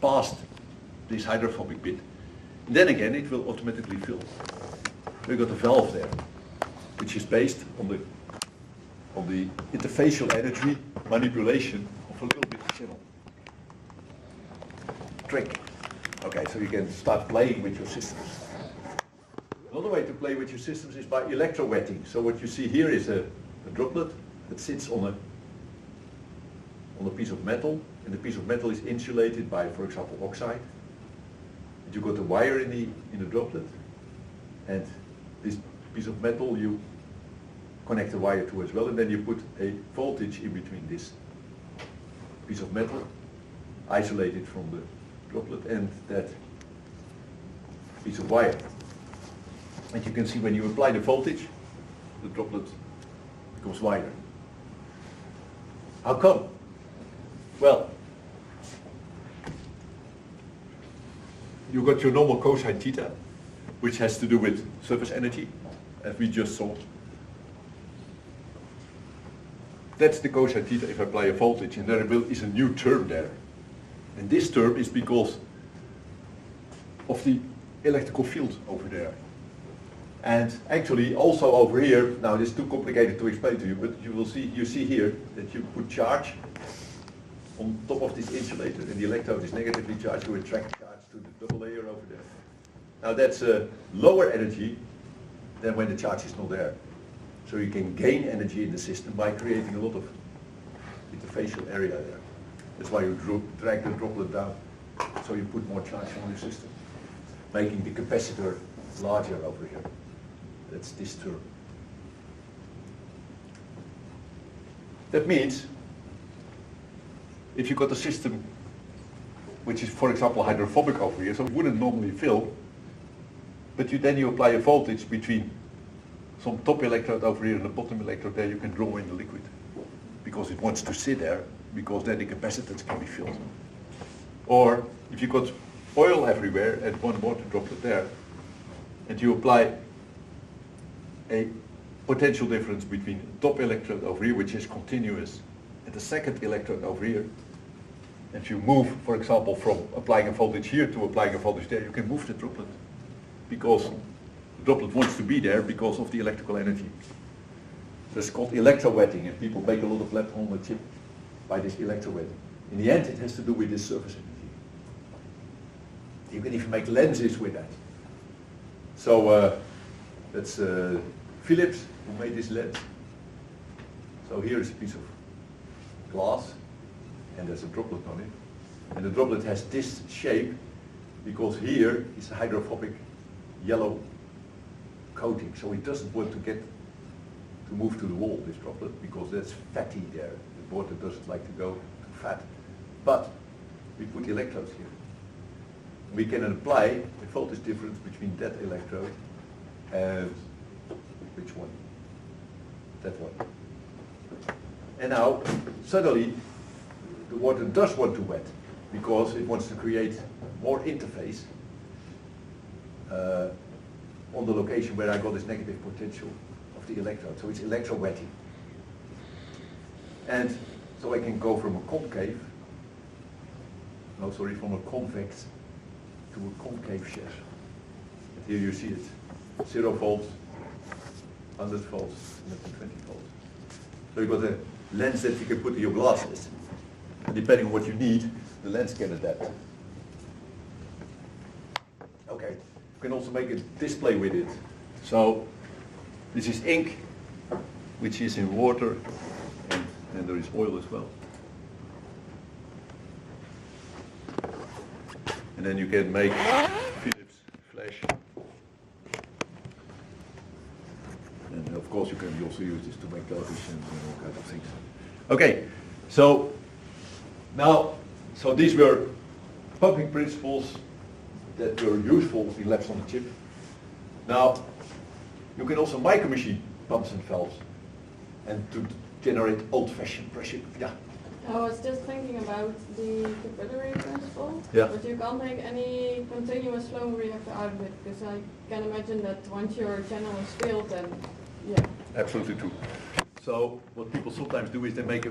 past this hydrophobic bit. And then again, it will automatically fill. We've got a valve there, which is based on the interfacial energy manipulation of a little bit of channel. Trick. Okay, so you can start playing with your systems. Another way to play with your systems is by electrowetting. So what you see here is a droplet that sits on a piece of metal, and the piece of metal is insulated by, for example, oxide. And you got a wire in the droplet, and this piece of metal you connect a wire to as well, and then you put a voltage in between this piece of metal, isolated from the droplet, and that piece of wire. And you can see when you apply the voltage, the droplet becomes wider. How come? Well, you got your normal cosine theta, which has to do with surface energy, as we just saw. That's the cosine theta if I apply a voltage, and there is a new term there. And this term is because of the electrical field over there. And actually also over here, now this is too complicated to explain to you, but you see here that you put charge on top of this insulator, and the electrode is negatively charged, you attract charge to the double layer over there. Now that's a lower energy than when the charge is not there. So you can gain energy in the system by creating a lot of interfacial area there. That's why you drag the droplet down, so you put more charge on your system, making the capacitor larger over here. That's this term. That means if you got a system which is, for example, hydrophobic over here, so it wouldn't normally fill, but then you apply a voltage between some top electrode over here and the bottom electrode there, you can draw in the liquid because it wants to sit there, because then the capacitance can be filled. Or if you got oil everywhere and one water droplet there, and you apply a potential difference between the top electrode over here, which is continuous, and the second electrode over here, and you move, for example, from applying a voltage here to applying a voltage there, you can move the droplet, because the droplet wants to be there because of the electrical energy. That's called electrowetting, and people make a lot of lead on the chip by this electrowetting. In the end, it has to do with this surface energy. You can even make lenses with that. So that's Philips who made this lens. So here is a piece of glass, and there's a droplet on it. And the droplet has this shape because here is a hydrophobic yellow coating. So it doesn't want to move to the wall, this droplet, because that's fatty there. The water doesn't like to go to fat. But we put electrodes here. We can apply the voltage difference between that electrode and which one? That one. And now, suddenly, the water does want to wet because it wants to create more interface on the location where I got this negative potential of the electrode. So it's electrowetting. And so I can go from a from a convex to a concave shell. And here you see it. 0 volts, 100 volts, 120 volts. So you've got a lens that you can put in your glasses. And depending on what you need, the lens can adapt. Okay, you can also make a display with it. So this is ink, which is in water, and there is oil as well. And then you can make Philips flash. And of course you can also use this to make television and all kinds of things. Okay, so now, so these were pumping principles that were useful in labs on the chip. Now, you can also micro-machine pumps and valves and to generate old-fashioned pressure. Yeah. I was just thinking about the capillary principle, Yeah. but you can't make any continuous flow reactor out of it, because I can imagine that once your channel is filled, then yeah. Absolutely true. So what people sometimes do is they make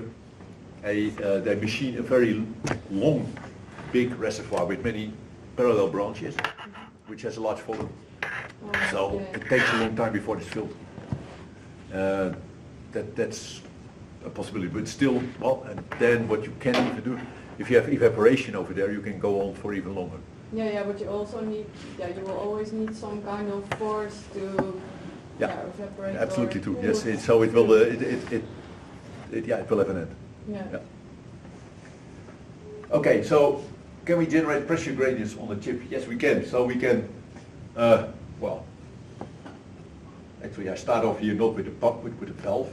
they machine a very long big reservoir with many parallel branches, which has a large volume. So it takes a long time before it's filled. That's a possibility, but still, well, and then what you can even do, if you have evaporation over there, you can go on for even longer. Yeah, but you also need, you will always need some kind of force to evaporate. Absolutely true. Yes, so it will, it will have an end. Yeah. Okay, so can we generate pressure gradients on the chip? Yes, we can. So we can, well, actually I start off here not with a pump, but with a valve.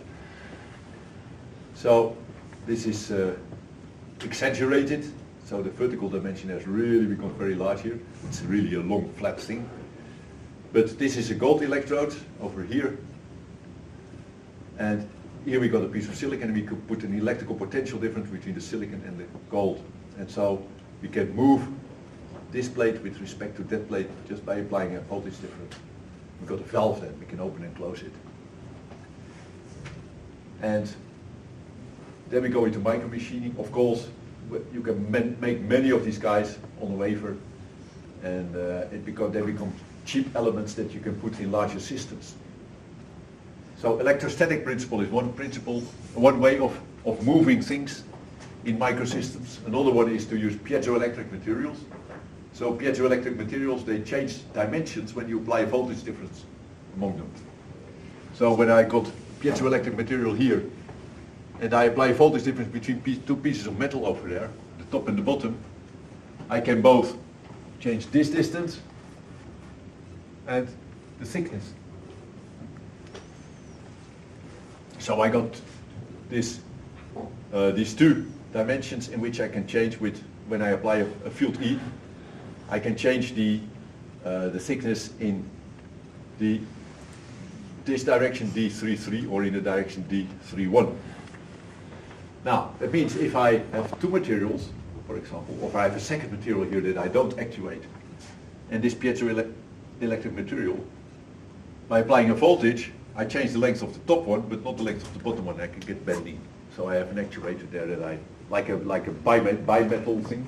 So this is exaggerated. So the vertical dimension has really become very large here. It's really a long flat thing. But this is a gold electrode over here. And here we got a piece of silicon, and we could put an electrical potential difference between the silicon and the gold. And so we can move this plate with respect to that plate just by applying a voltage difference. We've got a valve then, we can open and close it. And then we go into micro machining. Of course, you can make many of these guys on a wafer, and they become cheap elements that you can put in larger systems. So electrostatic principle is one way of moving things in microsystems. Another one is to use piezoelectric materials. So piezoelectric materials, they change dimensions when you apply a voltage difference among them. So when I got piezoelectric material here, and I apply a voltage difference between two pieces of metal over there, the top and the bottom, I can both change this distance and the thickness. So I got these two dimensions in which I can change with, when I apply a field E, I can change the thickness in this direction D33 or in the direction D31. Now, that means if I have two materials, for example, or if I have a second material here that I don't actuate, and this piezoelectric material, by applying a voltage, I change the length of the top one, but not the length of the bottom one. I can get bending. So I have an actuator there that I, like a bimetal thing,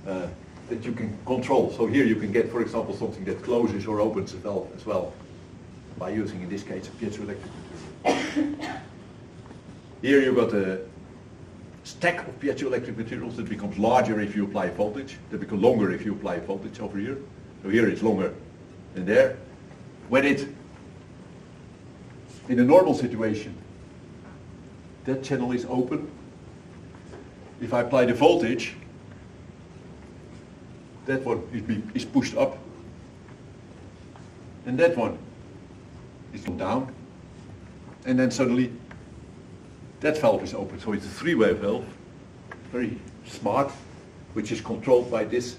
that you can control. So here you can get, for example, something that closes or opens a valve as well, by using, in this case, a piezoelectric material. Here you've got a stack of piezoelectric materials that becomes larger if you apply voltage. They become longer if you apply voltage over here. So here it's longer than there. When in a normal situation, that channel is open. If I apply the voltage, that one is pushed up, and that one is down, and then suddenly that valve is open. So it's a three-way valve, very smart, which is controlled by this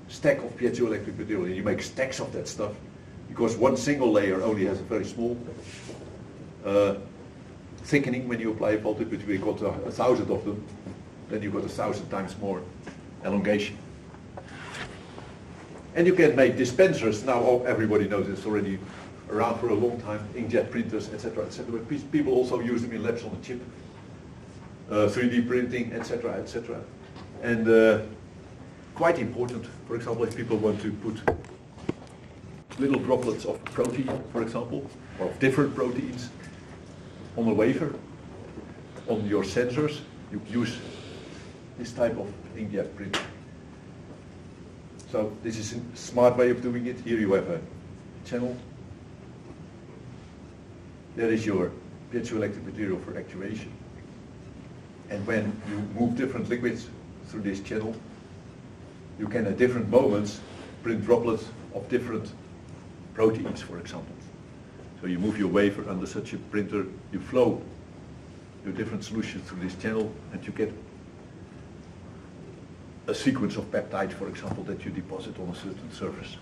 stack of piezoelectric material. And you make stacks of that stuff, because one single layer only has a very small thickening when you apply a voltage, but we got 1,000 of them, then you've got 1,000 times more elongation. And you can make dispensers. Now everybody knows it's already around for a long time, inkjet printers, etc., etc. But people also use them in labs on a chip, 3D printing, etc., etc. And quite important, for example, if people want to put little droplets of protein, for example, or of different proteins on a wafer, on your sensors, you use this type of inkjet printer. So this is a smart way of doing it. Here you have a channel. There is your piezoelectric material for actuation. And when you move different liquids through this channel, you can at different moments print droplets of different proteins, for example. So you move your wafer under such a printer, you flow your different solutions through this channel, and you get a sequence of peptides, for example, that you deposit on a certain surface.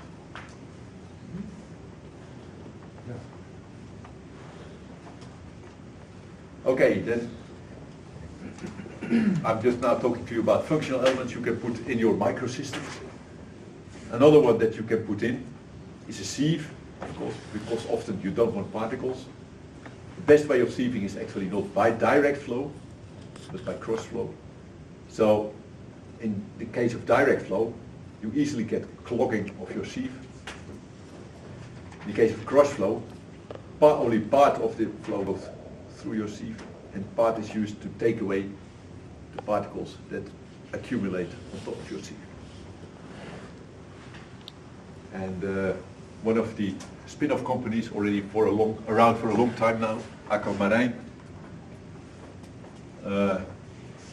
Okay, then I'm just now talking to you about functional elements you can put in your microsystems. Another one that you can put in is a sieve, of course, because often you don't want particles. The best way of sieving is actually not by direct flow, but by cross flow. So in the case of direct flow, you easily get clogging of your sieve. In the case of cross flow, only part of the flow goes through your sieve, and part is used to take away the particles that accumulate on top of your sieve. And one of the spin-off companies already around for a long time now, Aquamarine,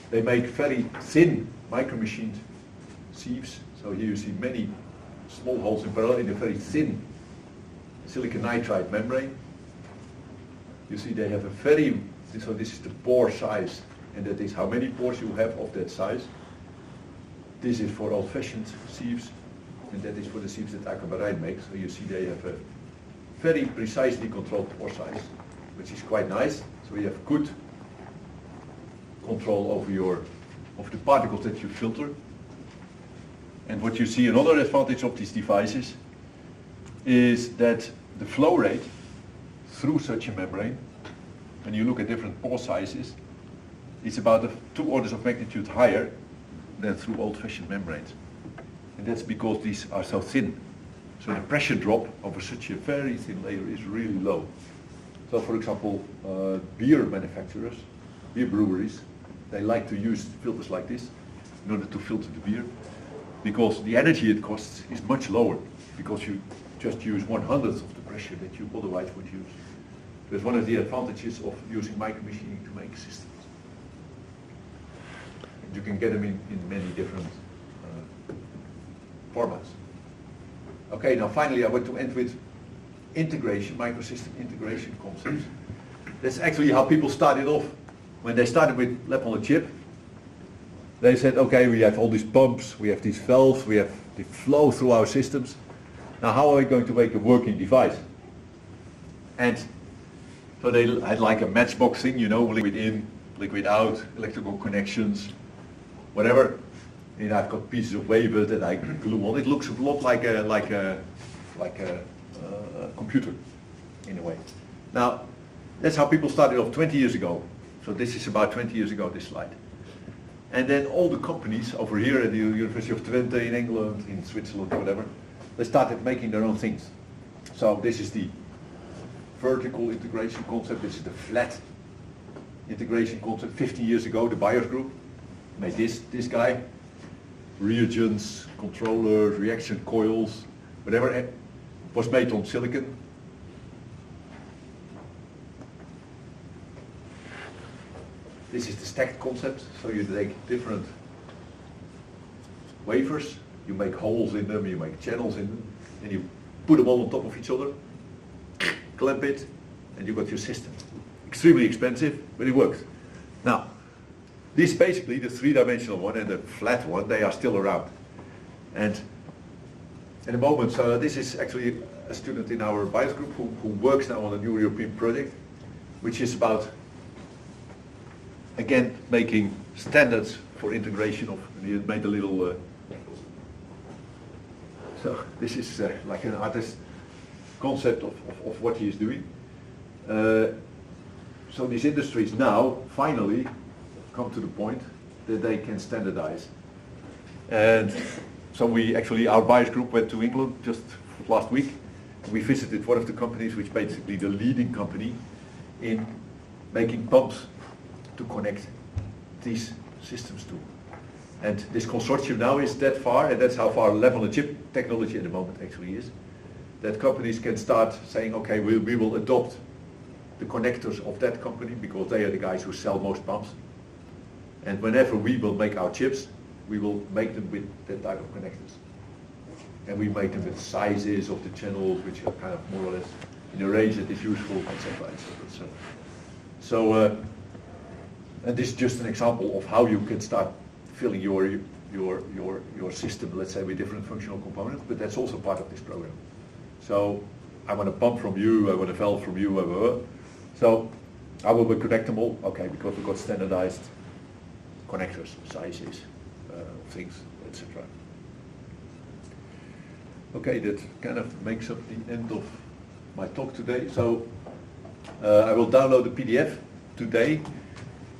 they make very thin micro-machined sieves. So here you see many small holes in parallel in a very thin silicon nitride membrane. You see they have a very, so this is the pore size, and that is how many pores you have of that size. This is for old-fashioned sieves, and that is for the sieves that Aquamarine makes. So you see they have a very precisely controlled pore size, which is quite nice. So you have good control of the particles that you filter. And what you see, another advantage of these devices is that the flow rate through such a membrane, when you look at different pore sizes, is about 2 orders of magnitude higher than through old-fashioned membranes. And that's because these are so thin. So the pressure drop over such a very thin layer is really low. So for example, beer manufacturers, beer breweries, they like to use filters like this in order to filter the beer, because the energy it costs is much lower, because you just use 1/100th of the pressure that you otherwise would use. That's one of the advantages of using micromachining to make systems. And you can get them in many different formats. Okay, now finally I want to end with integration, microsystem integration concepts. That's actually how people started off. When they started with lab on a chip, they said, okay, we have all these pumps, we have these valves, we have the flow through our systems. Now how are we going to make a working device? And so they had like a matchbox thing, you know, liquid in, liquid out, electrical connections, whatever. And I've got pieces of wafer that I glue on. It looks a lot like a computer, in a way. Now, that's how people started off 20 years ago. So this is about 20 years ago, this slide. And then all the companies over here at the University of Twente in England, in Switzerland, or whatever, they started making their own things. So this is the vertical integration concept. This is the flat integration concept. 50 years ago, the Bios group made this guy. Reagents, controllers, reaction coils, whatever was made on silicon. This is the stacked concept. So you take different wafers, you make holes in them, you make channels in them, and you put them all on top of each other, clamp it, and you got your system. Extremely expensive, but it works. Now, this basically, the three-dimensional one and the flat one, they are still around. And at the moment, so this is actually a student in our BIOS group who works now on a new European project, which is about, again, making standards for integration of, and he made a little, so this is like an artist concept of what he is doing. So these industries now, finally, come to the point that they can standardize. And so our BIOS group went to England just last week. We visited one of the companies, which is basically the leading company in making pumps to connect these systems to. And this consortium now is that far, and that's how far lab-on-a-chip technology at the moment actually is, that companies can start saying, okay, we will adopt the connectors of that company because they are the guys who sell most pumps. And whenever we will make our chips, we will make them with that type of connectors. And we make them with sizes of the channels, which are kind of more or less in a range that is useful, etc., etc. So, and this is just an example of how you can start filling your system, let's say, with different functional components, but that's also part of this program. So, I want a pump from you, I want a valve from you, blah, blah, blah. So, how will we connect them all? Okay, because we've got standardized connectors, sizes, things, etc. Okay, that kind of makes up the end of my talk today. So I will download the PDF today,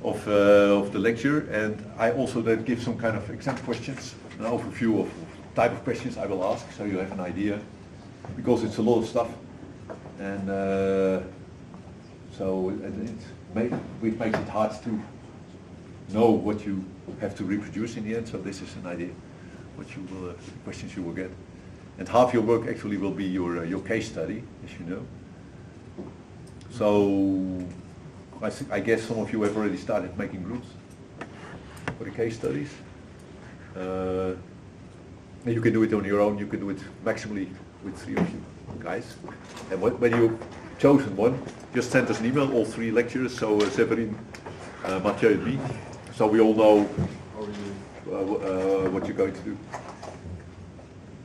of the lecture, and I also then give some kind of exam questions, an overview of type of questions I will ask, so you have an idea, because it's a lot of stuff, and so it makes it hard to know what you have to reproduce in the end. So this is an idea, what you will, questions you will get, and half your work actually will be your case study, as you know. So I guess some of you have already started making groups for the case studies. And you can do it on your own. You can do it maximally with 3 of you guys. And when you've chosen one, just send us an email, all 3 lecturers, so Severin, Mathieu and me, so we all know what you're going to do.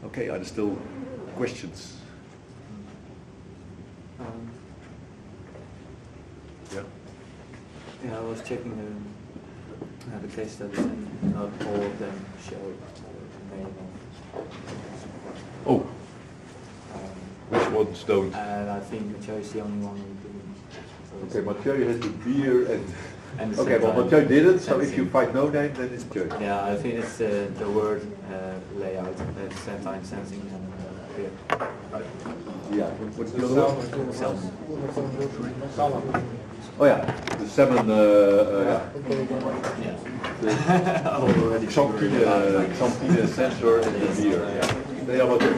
Okay, are there still questions? Yeah. Yeah, I was checking the case studies, and not all of them show the name of. Oh, which ones don't? And I think Mathieu is the only one who didn't. Okay, Mathieu has the beer and okay, well Mathieu didn't, so if you find no name, then it's Mathieu. Yeah, I think it's the word layout at the same time sensing and beer. Yeah, what's the other one? Salmon. Oh yeah, the salmon, yeah. Yeah. Already. Xanthine sensor and the beer. Yeah. They are Mathieu.